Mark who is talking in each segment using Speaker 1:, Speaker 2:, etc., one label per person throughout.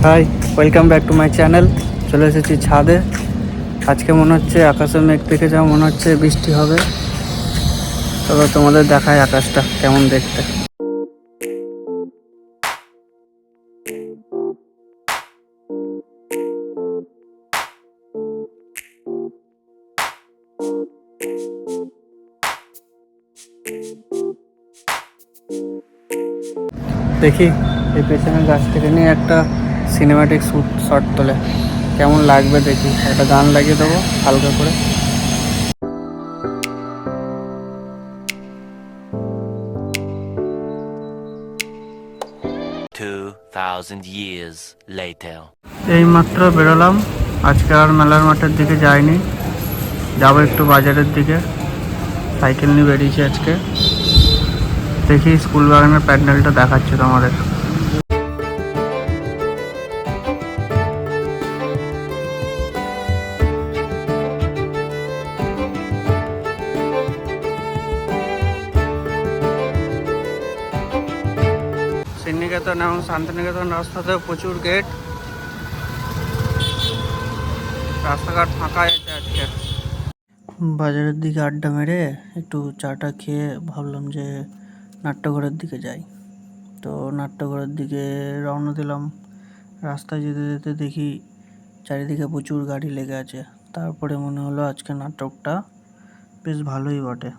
Speaker 1: High, welcome back to my channel. চলে এসেছি ছাদে। আজকে মনে হচ্ছে আকাশে মেঘ থেকে যা মনে হচ্ছে বৃষ্টি হবে। তবে তোমাদের দেখায় আকাশটা কেমন দেখতে। দেখি এই পেছনের গাছ থেকে নিয়ে একটা সিনেম্যাটিক শট তোলে কেমন লাগবে দেখি। একটা গান লাগিয়ে দেবো হালকা করে।
Speaker 2: years later.
Speaker 1: এই মাত্র বেরোলাম। আজকে আর মেলার মাঠের দিকে যাইনি, যাবো একটু বাজারের দিকে। সাইকেল নিয়ে বেরিয়েছি আজকে। দেখি স্কুল বাগানের প্যান্ডেলটা দেখাচ্ছি তোমাদের। শ্রীনিকেতন এবং শান্তিনিকেতন রাস্তাতেও প্রচুর গেট, রাস্তাঘাট ফাঁকা আছে আজকে। বাজারের দিকে আড্ডা মেরে একটু চাটা খেয়ে ভাবলাম যে নাট্যঘরের দিকে যাই। তো নাট্যঘরের দিকে রওনা দিলাম। রাস্তায় যেতে যেতে দেখি চারিদিকে প্রচুর গাড়ি লেগে আছে। তারপরে মনে হলো আজকে নাটকটা বেশ ভালোই বটে।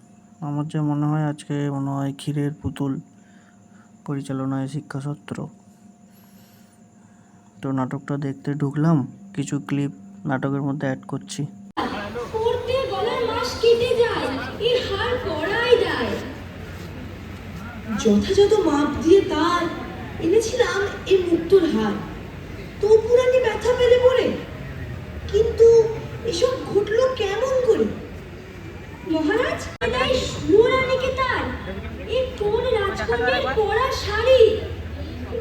Speaker 1: আমার যে মনে হয় আজকে মনে হয় ক্ষীরের পুতুল পরিচালনায় শিক্ষাসত্র। তো নাটকটা দেখতে ঢুকলাম, কিছু ক্লিপ নাটকের মধ্যে অ্যাড করছি।
Speaker 3: পড়তে গলার মাস কেটে যায়, এর হার পড়াই যায়। যথাযথ মাপ দিয়ে তার এনেছিলাম এই মুক্তোর হার। তো পুরানি ব্যথা পেলে পড়ে, কিন্তু এসব ঘটলো কেমন করে? মহারাজ তাই সুরানিকে তার এই কোন রাজকন্যার পরা শাড়ি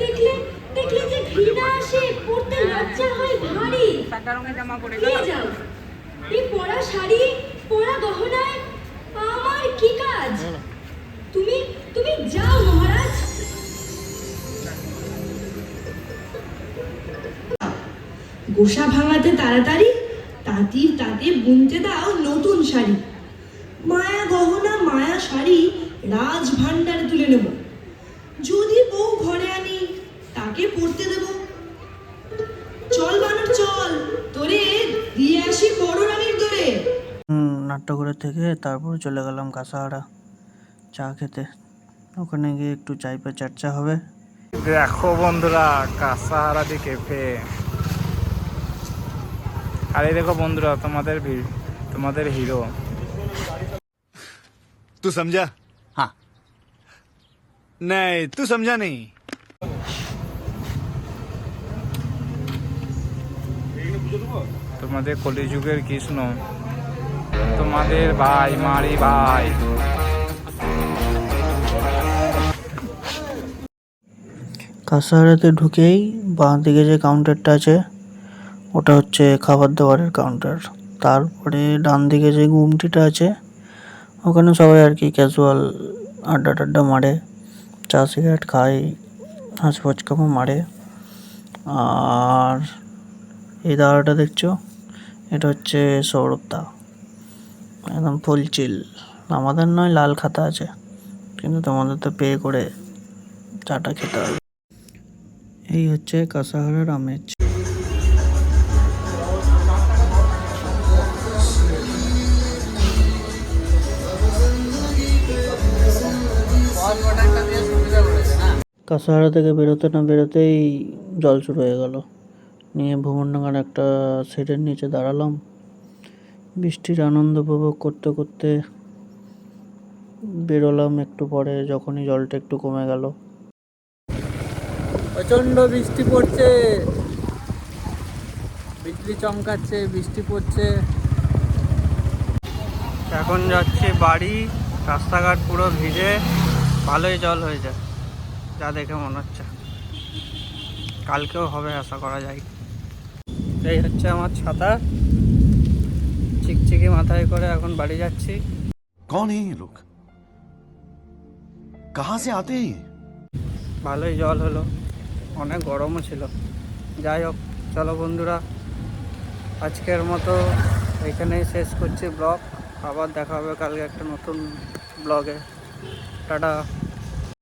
Speaker 3: দেখলে দেখলে যে ঘৃণা আসে, পড়তে লজ্জা হয় ভারী। সাদা রঙের জামা পরে যাও, এই পরা শাড়ি পরা গহনায় আমার কি কাজ? তুমি তুমি যাও মহারাজ। গোসা ভাঙাতে তাড়াতাড়ি, তাঁতির তাতে বুনতে দাও নতুন শাড়ি। মায়া গহনা মায়া শাড়ি রাজ ভান্ডারে তুলে নেব। যদি বউ ঘরে আনি তাকে পড়তে দেব। চল বানর চল, তোরে দিয়ে আসি বড় রানীর দরে।
Speaker 1: নাট্যঘরের থেকে তারপর চলে গেলাম কাঁসাহারা চা খেতে। ওখানে গিয়ে একটু চাই পে চর্চা হবে।
Speaker 4: দেখো বন্ধুরা, কাঁসাহারাদি ক্যাফে। আর এই দেখো বন্ধুরা, তোমাদের হিরো।
Speaker 5: तू समझा? हाँ। नहीं, तू समझा नहीं।
Speaker 4: তোমাদের কলিযুগের কৃষ্ণ, তোমাদের ভাই মারি ভাই।
Speaker 1: কাঁসাহারাতে ঢুকেই বাঁ দিকে যে কাউন্টারটা আছে ওটা হচ্ছে খাবার দাবারের কাউন্টার। তারপরে ডান দিকে যে গুমটিটা আছে ওখানে সবাই আর কি ক্যাজুয়াল আড্ডা টাড্ডা মারে, চা সিগারেট খায়, হাঁস ফচকামো মারে। আর এই দাওয়াটা দেখছো, এটা হচ্ছে সৌরভ দা, একদম ফুল চিল। আমাদের নয় লাল খাতা আছে, কিন্তু তোমাদের তো পে করে চাটা খেতে হবে। এই হচ্ছে কাঁসাহারার আমেজ। কাঁসাহারা থেকে বেরোতে না বেরোতেই জল শুরু হয়ে গেল। নিয়ে ভুবনডাঙ্গার একটা শেডের নিচে দাঁড়ালাম। বৃষ্টির আনন্দ উপভোগ করতে করতে বেরোলাম একটু পরে, যখনই জলটা একটু কমে গেল। প্রচণ্ড বৃষ্টি পড়ছে, বিজলি চমকাচ্ছে, বৃষ্টি পড়ছে। এখন যাচ্ছি বাড়ি। রাস্তাঘাট পুরো ভিজে, ভালোই জল হয়ে যায় যা দেখে মনে হচ্ছে। কালকেও হবে আশা করা যায়। এই হচ্ছে আমার ছাতা, চিকচিকি মাথায় করে এখন বাড়ি যাচ্ছি।
Speaker 5: कौन है ये लोग? कहाँ से आते हैं?
Speaker 1: ভালোই জল হলো, অনেক গরমও ছিল। যাই হোক, চলো বন্ধুরা, আজকের মতো এখানেই শেষ করছি ব্লগ। আবার দেখা হবে কালকে একটা নতুন ব্লগে। টাটা।